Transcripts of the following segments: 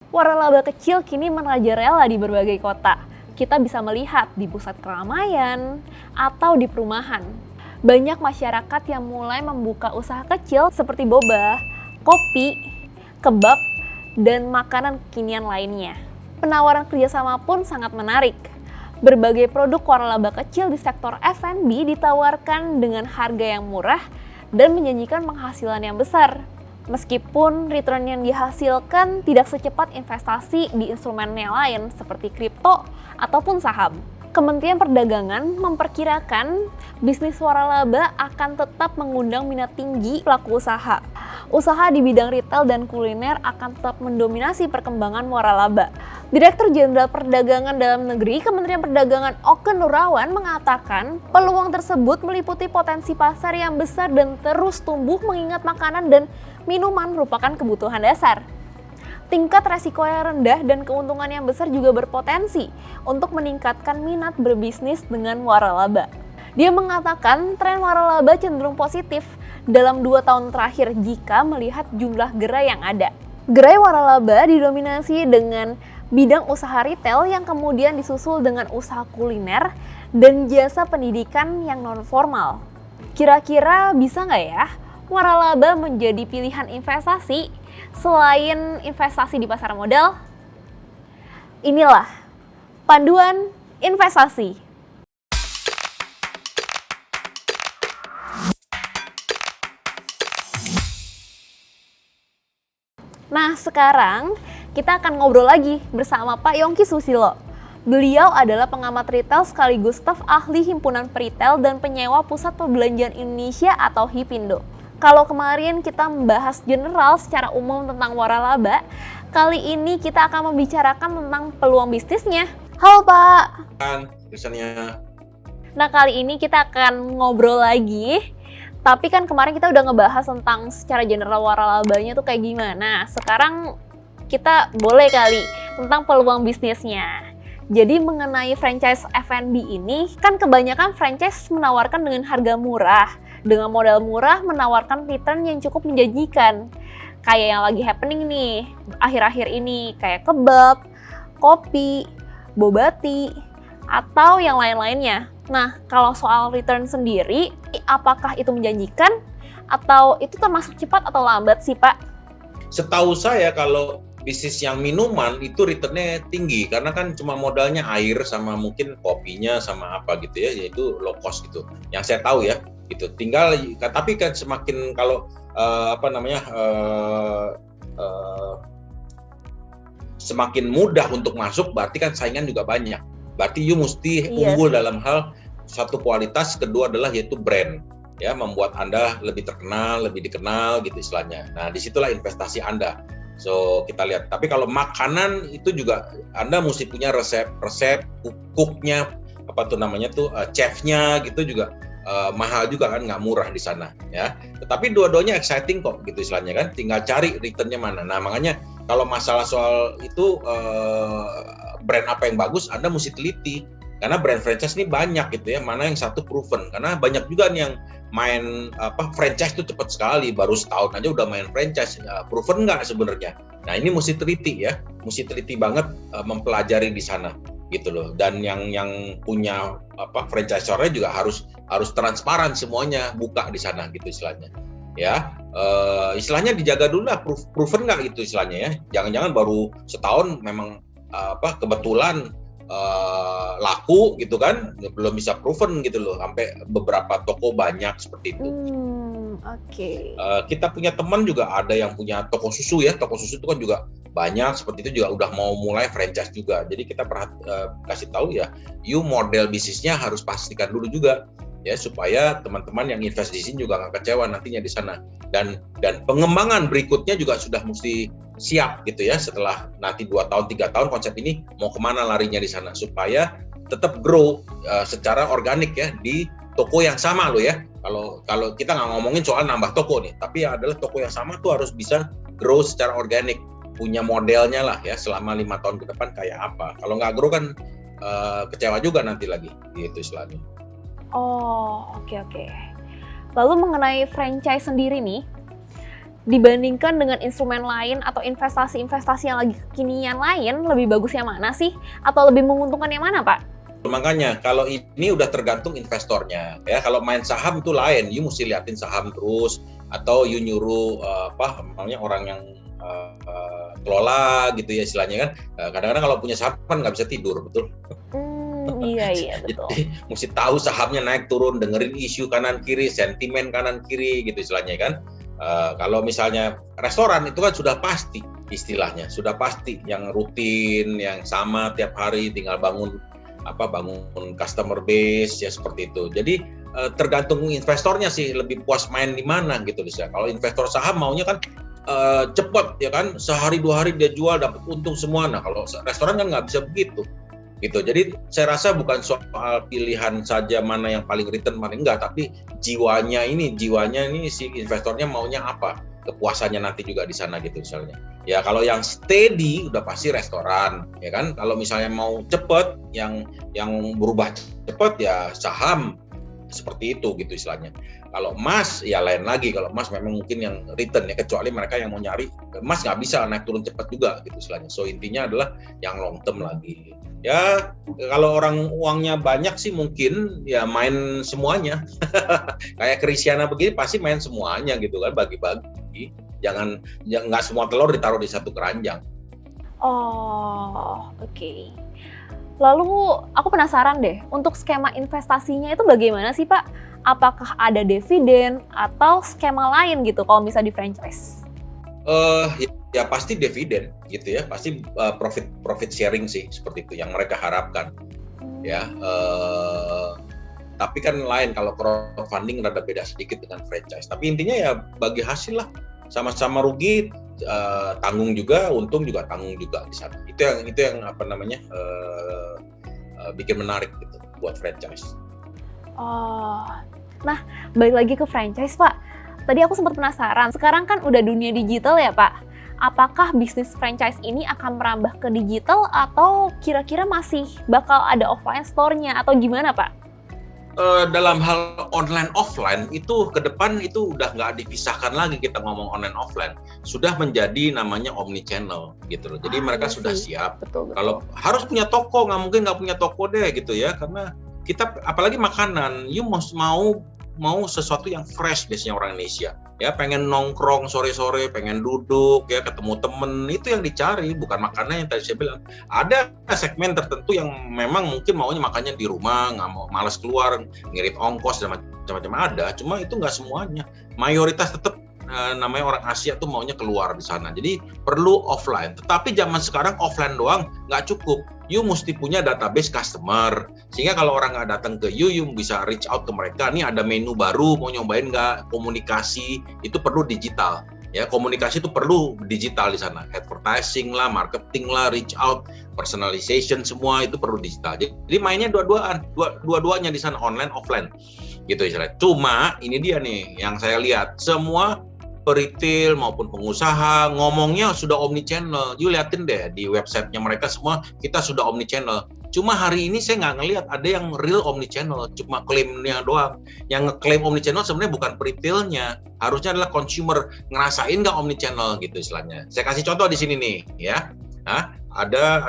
Waralaba kecil kini merajalela di berbagai kota. Kita bisa melihat di pusat keramaian atau di perumahan. Banyak masyarakat yang mulai membuka usaha kecil seperti boba, kopi, kebab, dan makanan kekinian lainnya. Penawaran kerjasama pun sangat menarik. Berbagai produk waralaba kecil di sektor F&B ditawarkan dengan harga yang murah dan menjanjikan penghasilan yang besar. Meskipun return yang dihasilkan tidak secepat investasi di instrumen yang lain seperti kripto ataupun saham. Kementerian Perdagangan memperkirakan bisnis waralaba akan tetap mengundang minat tinggi pelaku usaha. Usaha di bidang retail dan kuliner akan tetap mendominasi perkembangan waralaba. Direktur Jenderal Perdagangan Dalam Negeri Kementerian Perdagangan Oke Nurrawan mengatakan peluang tersebut meliputi potensi pasar yang besar dan terus tumbuh mengingat makanan dan minuman merupakan kebutuhan dasar. Tingkat resiko yang rendah dan keuntungan yang besar juga berpotensi untuk meningkatkan minat berbisnis dengan waralaba. Dia mengatakan tren waralaba cenderung positif dalam 2 tahun terakhir jika melihat jumlah gerai yang ada. Gerai waralaba didominasi dengan bidang usaha retail yang kemudian disusul dengan usaha kuliner dan jasa pendidikan yang non-formal. Kira-kira bisa nggak ya waralaba menjadi pilihan investasi selain investasi di pasar modal? Inilah panduan investasi. Nah, sekarang kita akan ngobrol lagi bersama Pak Yongki Susilo. Beliau adalah pengamat retail sekaligus staf ahli Himpunan Peritel dan Penyewa Pusat Perbelanjaan Indonesia atau HIPINDO. Kalau kemarin kita membahas general secara umum tentang waralaba, kali ini kita akan membicarakan tentang peluang bisnisnya. Halo Pak. Biasanya. Nah, kali ini kita akan ngobrol lagi. Tapi kan kemarin kita udah ngebahas tentang secara general waralabanya tuh kayak gimana. Sekarang kita boleh kali tentang peluang bisnisnya. Jadi mengenai franchise F&B ini, kan kebanyakan franchise menawarkan dengan harga murah. Dengan modal murah menawarkan return yang cukup menjanjikan. Kayak yang lagi happening nih, akhir-akhir ini. Kayak kebab, kopi, bobati, atau yang lain-lainnya. Nah, kalau soal return sendiri, apakah itu menjanjikan? Atau itu termasuk cepat atau lambat sih, Pak? Setahu saya kalau bisnis yang minuman itu returnnya tinggi karena kan cuma modalnya air sama mungkin kopinya sama apa gitu ya, yaitu low cost gitu. Yang saya tahu ya, gitu. Tinggal tapi kan semakin kalau semakin mudah untuk masuk berarti kan saingan juga banyak. Berarti you mesti unggul dalam hal satu kualitas, kedua adalah yaitu brand. Ya, membuat Anda lebih terkenal, lebih dikenal gitu istilahnya. Nah, disitulah investasi Anda. So, kita lihat. Tapi kalau makanan itu juga Anda mesti punya resep cooknya, chefnya gitu juga mahal juga kan, nggak murah di sana ya. Tetapi dua-duanya exciting kok gitu istilahnya kan. Tinggal cari returnnya mana. Nah, makanya kalau masalah soal itu brand apa yang bagus, Anda mesti teliti. Karena brand franchise ini banyak gitu ya, mana yang satu proven. Karena banyak juga nih yang main franchise itu cepat sekali, baru setahun aja udah main franchise. Proven nggak sebenarnya? Nah, ini mesti teliti ya, mesti teliti banget mempelajari di sana gitu loh. Dan yang punya franchisor-nya juga harus transparan semuanya, buka di sana gitu istilahnya. Ya, istilahnya dijaga dulu lah, proven nggak gitu istilahnya ya. Jangan-jangan baru setahun memang kebetulan laku gitu kan, belum bisa proven gitu loh, sampai beberapa toko banyak seperti itu. Oke. Kita punya teman juga ada yang punya toko susu ya, toko susu itu kan juga banyak seperti itu, juga udah mau mulai franchise juga. Jadi kita kasih tahu ya, you model bisnisnya harus pastikan dulu juga ya, supaya teman-teman yang invest di sini juga nggak kecewa nantinya di sana. Dan pengembangan berikutnya juga sudah mesti siap gitu ya, setelah nanti 2 tahun 3 tahun konsep ini mau kemana larinya di sana, supaya tetap grow secara organik ya di toko yang sama loh ya. Kalau kita nggak ngomongin soal nambah toko nih, tapi adalah toko yang sama tuh harus bisa grow secara organik, punya modelnya lah ya selama 5 tahun ke depan kayak apa. Kalau nggak grow kan kecewa juga nanti lagi gitu istilahnya. Oh, oke. Lalu mengenai franchise sendiri nih, dibandingkan dengan instrumen lain atau investasi-investasi yang lagi kekinian lain, lebih bagus yang mana sih? Atau lebih menguntungkan yang mana, Pak? Makanya kalau ini udah tergantung investornya ya. Kalau main saham itu lain, you mesti liatin saham terus, atau you nyuruh orang yang kelola gitu ya istilahnya kan. Kadang-kadang kalau punya saham kan nggak bisa tidur, betul? Iya betul. Jadi mesti tahu sahamnya naik turun, dengerin isu kanan kiri, sentimen kanan kiri gitu istilahnya kan. Kalau misalnya restoran itu kan sudah pasti istilahnya, sudah pasti yang rutin, yang sama tiap hari, tinggal bangun customer base ya seperti itu. Jadi tergantung investornya sih lebih puas main di mana gitu bisa. Kalau investor saham maunya kan cepat ya kan, sehari 2 hari dia jual dapat untung semua. Nah kalau restoran kan nggak bisa begitu gitu. Jadi saya rasa bukan soal pilihan saja mana yang paling return mana enggak, tapi jiwanya ini si investornya maunya apa, kepuasannya nanti juga di sana gitu misalnya. Ya kalau yang steady udah pasti restoran ya kan. Kalau misalnya mau cepet yang berubah cepet ya saham seperti itu gitu istilahnya. Kalau emas ya lain lagi, kalau emas memang mungkin yang return ya, kecuali mereka yang mau nyari emas nggak bisa naik turun cepat juga gitu istilahnya. So intinya adalah yang long term lagi. Ya kalau orang uangnya banyak sih mungkin ya main semuanya. Kayak Cristiano begini pasti main semuanya gitu kan, bagi-bagi. Jangan nggak semua telur ditaruh di satu keranjang. Oh, oke. Lalu aku penasaran deh, untuk skema investasinya itu bagaimana sih Pak? Apakah ada dividen atau skema lain gitu kalau bisa di franchise? Ya pasti dividen gitu ya, pasti profit sharing sih seperti itu yang mereka harapkan. Ya, tapi kan lain kalau crowdfunding rada beda sedikit dengan franchise. Tapi intinya ya bagi hasil lah, sama-sama rugi. Tanggung juga, untung juga tanggung juga di sana. Itu yang bikin menarik gitu buat franchise. Oh, nah balik lagi ke franchise Pak. Tadi aku sempat penasaran. Sekarang kan udah dunia digital ya Pak. Apakah bisnis franchise ini akan merambah ke digital atau kira-kira masih bakal ada offline store-nya atau gimana Pak? Dalam hal online offline itu ke depan itu udah nggak dipisahkan lagi, kita ngomong online offline sudah menjadi namanya omni channel gitu loh. Jadi mereka sudah siap. Betul. Kalau harus punya toko, nggak mungkin nggak punya toko deh gitu ya, karena kita apalagi makanan, you mau sesuatu yang fresh biasanya orang Indonesia ya, pengen nongkrong sore-sore, pengen duduk ya, ketemu temen, itu yang dicari, bukan makanan yang tadi saya bilang. Ada segmen tertentu yang memang mungkin maunya makannya di rumah, nggak mau, malas keluar, ngirit ongkos dan macam-macam ada, cuma itu nggak semuanya. Mayoritas tetap namanya orang Asia tuh maunya keluar di sana, jadi perlu offline. Tetapi zaman sekarang offline doang nggak cukup, you mesti punya database customer, sehingga kalau orang nggak datang ke you bisa reach out ke mereka. Nih ada menu baru, mau nyobain nggak? Komunikasi itu perlu digital ya, komunikasi itu perlu digital di sana, advertising lah, marketing lah, reach out, personalization, semua itu perlu digital. Jadi mainnya dua-duanya di sana, online offline gitu istilahnya. Cuma ini dia nih yang saya lihat, semua retail maupun pengusaha ngomongnya sudah omni channel. You liatin deh di websitenya mereka semua, kita sudah omni channel. Cuma hari ini saya nggak ngelihat ada yang real omni channel, cuma klaimnya doang. Yang ngeklaim omni channel sebenarnya bukan retailnya, harusnya adalah consumer ngerasain nggak omni channel gitu istilahnya. Saya kasih contoh di sini nih ya. Nah, ada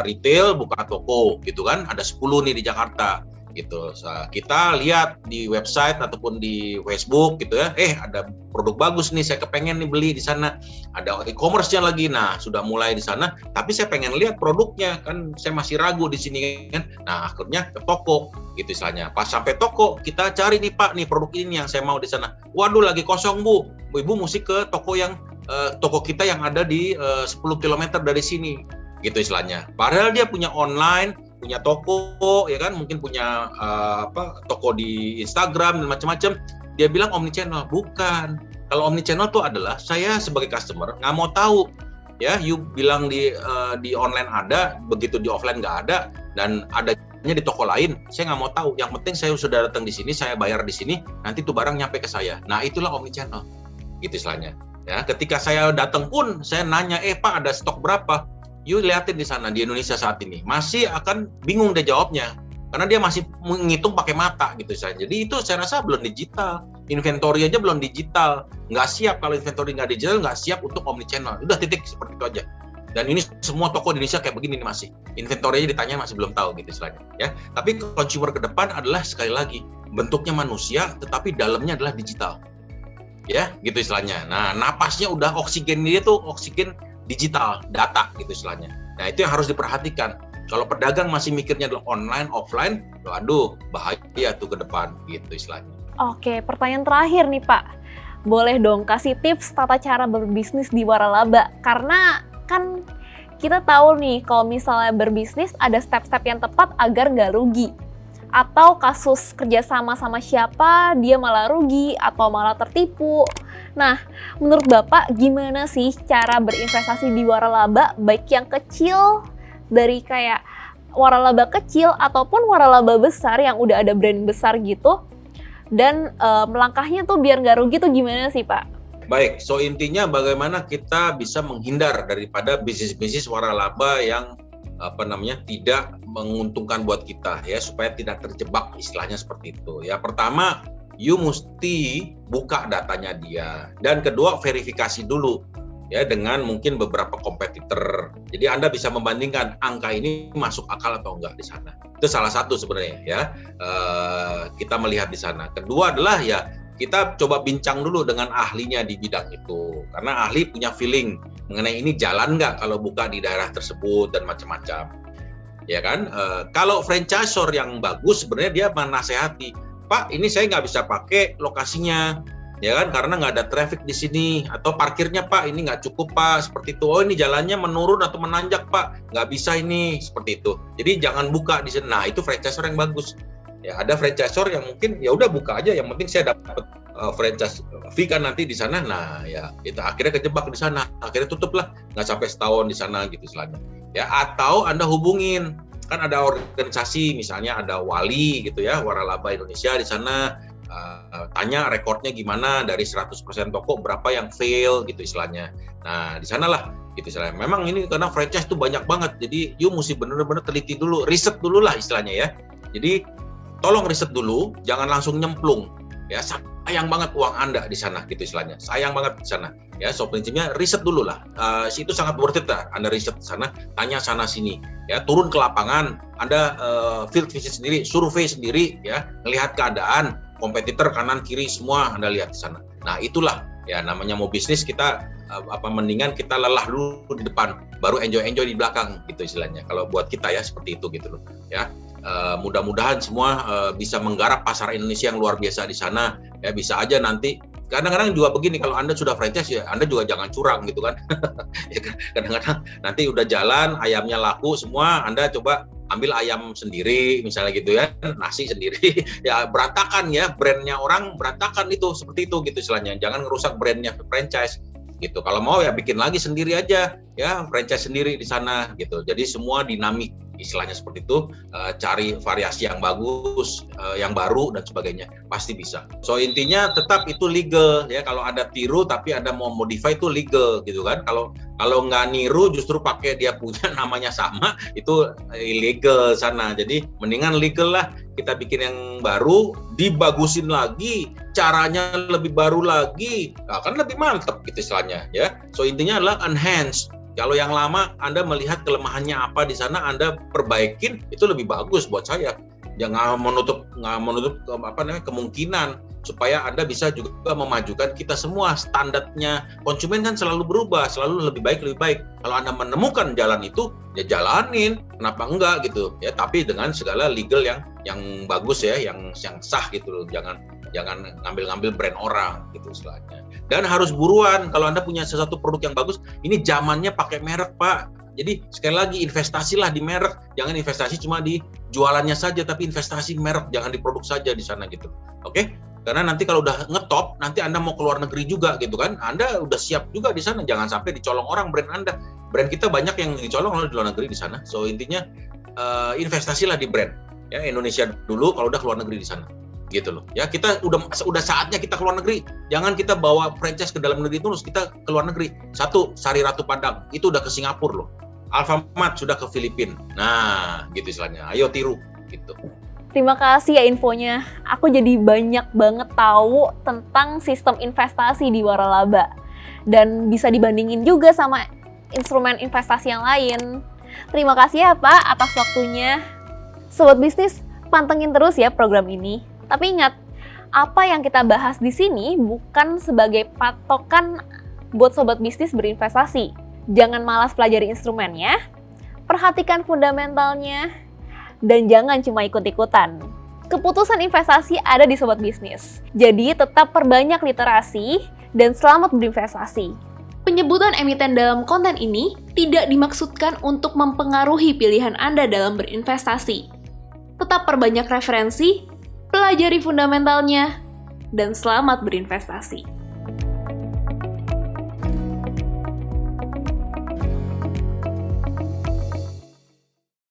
retail buka toko gitu kan, ada 10 nih di Jakarta gitu. Kita lihat di website ataupun di Facebook gitu ya, ada produk bagus nih, saya kepengen nih beli di sana, ada e-commerce-nya lagi. Nah sudah mulai di sana, tapi saya pengen lihat produknya kan, saya masih ragu di sini kan. Nah akhirnya ke toko gitu istilahnya. Pas sampai toko kita cari nih Pak, nih produk ini yang saya mau di sana, waduh lagi kosong Bu, ibu mesti ke toko yang toko kita yang ada di 10 km dari sini gitu istilahnya. Padahal dia punya online, punya toko ya kan, mungkin punya toko di Instagram dan macam-macam. Dia bilang omni channel, bukan. Kalau omni channel tuh adalah saya sebagai customer nggak mau tahu ya, you bilang di online ada, begitu di offline nggak ada, dan adanya di toko lain, saya nggak mau tahu. Yang penting saya sudah datang di sini, saya bayar di sini, nanti tuh barang nyampe ke saya. Nah itulah omni channel gitu istilahnya ya. Ketika saya datang pun saya nanya, Pak ada stok berapa? You liatin di sana di Indonesia saat ini masih akan bingung deh jawabnya, karena dia masih menghitung pakai mata gitu saya. Jadi itu saya rasa belum digital inventory aja belum digital, nggak siap. Kalau inventory nggak digital, nggak siap untuk omnichannel. Udah titik, seperti itu aja. Dan ini semua toko di Indonesia kayak begini nih masih. Inventory aja ditanya masih belum tahu gitu istilahnya. Ya. Tapi consumer ke depan adalah sekali lagi bentuknya manusia, tetapi dalamnya adalah digital. Ya, gitu istilahnya. Nah, napasnya udah oksigen dia tuh oksigen digital, data gitu istilahnya. Nah, itu yang harus diperhatikan. Kalau pedagang masih mikirnya adalah online, offline, aduh bahaya tuh ke depan gitu istilahnya. Oke, pertanyaan terakhir nih Pak. Boleh dong kasih tips tata cara berbisnis di waralaba? Karena kan kita tahu nih kalau misalnya berbisnis ada step-step yang tepat agar nggak rugi. Atau kasus kerjasama sama siapa, dia malah rugi atau malah tertipu. Nah, menurut Bapak gimana sih cara berinvestasi di waralaba, baik yang kecil, dari kayak waralaba kecil ataupun waralaba besar yang udah ada brand besar gitu, dan melangkahnya tuh biar nggak rugi tuh gimana sih Pak? Baik, so intinya bagaimana kita bisa menghindar daripada bisnis-bisnis waralaba yang tidak menguntungkan buat kita ya, supaya tidak terjebak istilahnya seperti itu. Ya, pertama, you mesti buka datanya dia, dan kedua verifikasi dulu ya dengan mungkin beberapa kompetitor. Jadi Anda bisa membandingkan angka ini masuk akal atau enggak di sana. Itu salah satu sebenarnya ya, kita melihat di sana. Kedua adalah ya kita coba bincang dulu dengan ahlinya di bidang itu, karena ahli punya feeling mengenai ini jalan nggak kalau buka di daerah tersebut dan macam-macam, ya kan? Kalau franchisor yang bagus sebenarnya dia menasehati, Pak ini saya nggak bisa pakai lokasinya, ya kan? Karena nggak ada traffic di sini, atau parkirnya Pak ini nggak cukup Pak, seperti itu. Oh ini jalannya menurun atau menanjak Pak, nggak bisa ini, seperti itu. Jadi jangan buka di sana. Nah itu franchisor yang bagus. Ya, ada franchisor yang mungkin ya udah buka aja, yang penting saya dapat franchise fee kan nanti di sana. Nah, ya itu akhirnya kejebak di sana. Akhirnya tutup lah, nggak sampai setahun di sana gitu istilahnya. Ya, atau Anda hubungin, kan ada organisasi misalnya ada Wali gitu ya, Waralaba Indonesia di sana, tanya rekornya gimana dari 100% toko berapa yang fail gitu istilahnya. Nah, di sanalah gitu istilahnya. Memang ini karena franchise tuh banyak banget. Jadi you mesti benar-benar teliti dulu, riset dulu lah istilahnya ya. Jadi tolong riset dulu, jangan langsung nyemplung. Ya, sayang banget uang Anda di sana gitu istilahnya. Sayang banget di sana. Ya, so prinsipnya riset dulu lah. Itu sangat worth it lah. Anda riset di sana, tanya sana sini. Ya, turun ke lapangan, Anda field visit sendiri, survei sendiri ya, melihat keadaan, kompetitor kanan kiri semua Anda lihat di sana. Nah, itulah ya namanya mau bisnis, kita mendingan kita lelah dulu di depan, baru enjoy di belakang gitu istilahnya. Kalau buat kita ya seperti itu gitu loh. Ya. Mudah-mudahan semua bisa menggarap pasar Indonesia yang luar biasa di sana. Ya bisa aja nanti. Kadang-kadang juga begini, kalau Anda sudah franchise ya Anda juga jangan curang gitu kan. Ya, kadang-kadang nanti udah jalan, ayamnya laku semua, Anda coba ambil ayam sendiri misalnya gitu ya, nasi sendiri. Ya berantakan ya, brandnya orang berantakan itu, seperti itu gitu istilahnya. Jangan ngerusak brandnya franchise. Gitu. Kalau mau ya bikin lagi sendiri aja ya, franchise sendiri di sana gitu. Jadi semua dinamik istilahnya seperti itu, cari variasi yang bagus, yang baru dan sebagainya, pasti bisa. So intinya tetap itu legal ya, kalau ada tiru tapi ada mau modify itu legal gitu kan. Kalau nggak niru justru pakai dia punya namanya sama, itu illegal sana. Jadi mendingan legal lah, kita bikin yang baru, dibagusin lagi, caranya lebih baru lagi, nah, kan lebih mantap gitu istilahnya ya. So intinya adalah enhance. Kalau yang lama Anda melihat kelemahannya apa di sana, Anda perbaikin, itu lebih bagus buat saya. Jangan menutup kemungkinan supaya Anda bisa juga memajukan kita semua. Standarnya konsumen kan selalu berubah, selalu lebih baik. Kalau Anda menemukan jalan itu, ya jalanin, kenapa enggak gitu ya. Tapi dengan segala legal yang bagus ya, yang sah gitu loh. Jangan ngambil brand orang gitu istilahnya. Dan harus buruan, kalau Anda punya sesuatu produk yang bagus, ini zamannya pakai merek Pak. Jadi sekali lagi investasilah di merek, jangan investasi cuma di jualannya saja, tapi investasi merek, jangan di produk saja di sana gitu. Oke? Karena nanti kalau udah ngetop, nanti Anda mau keluar negeri juga gitu kan, Anda udah siap juga di sana, jangan sampai dicolong orang brand Anda. Brand kita banyak yang dicolong oleh di luar negeri di sana. So intinya investasilah di brand. Ya Indonesia dulu, kalau udah keluar negeri di sana. Gitu loh ya, kita udah saatnya kita keluar negeri, jangan kita bawa franchise ke dalam negeri terus, kita keluar negeri. Satu, Sari Ratu Padang itu udah ke Singapura loh, Alfamart sudah ke Filipina, nah gitu istilahnya, ayo tiru gitu. Terima kasih ya infonya. Aku jadi banyak banget tahu tentang sistem investasi di waralaba. Dan bisa dibandingin juga sama instrumen investasi yang lain. Terima kasih ya Pak atas waktunya. Sobat bisnis, pantengin terus ya program ini. Tapi ingat, apa yang kita bahas di sini bukan sebagai patokan buat sobat bisnis berinvestasi. Jangan malas pelajari instrumennya, perhatikan fundamentalnya, dan jangan cuma ikut-ikutan. Keputusan investasi ada di sobat bisnis. Jadi tetap perbanyak literasi dan selamat berinvestasi. Penyebutan emiten dalam konten ini tidak dimaksudkan untuk mempengaruhi pilihan Anda dalam berinvestasi. Tetap perbanyak referensi, pelajari fundamentalnya, dan selamat berinvestasi.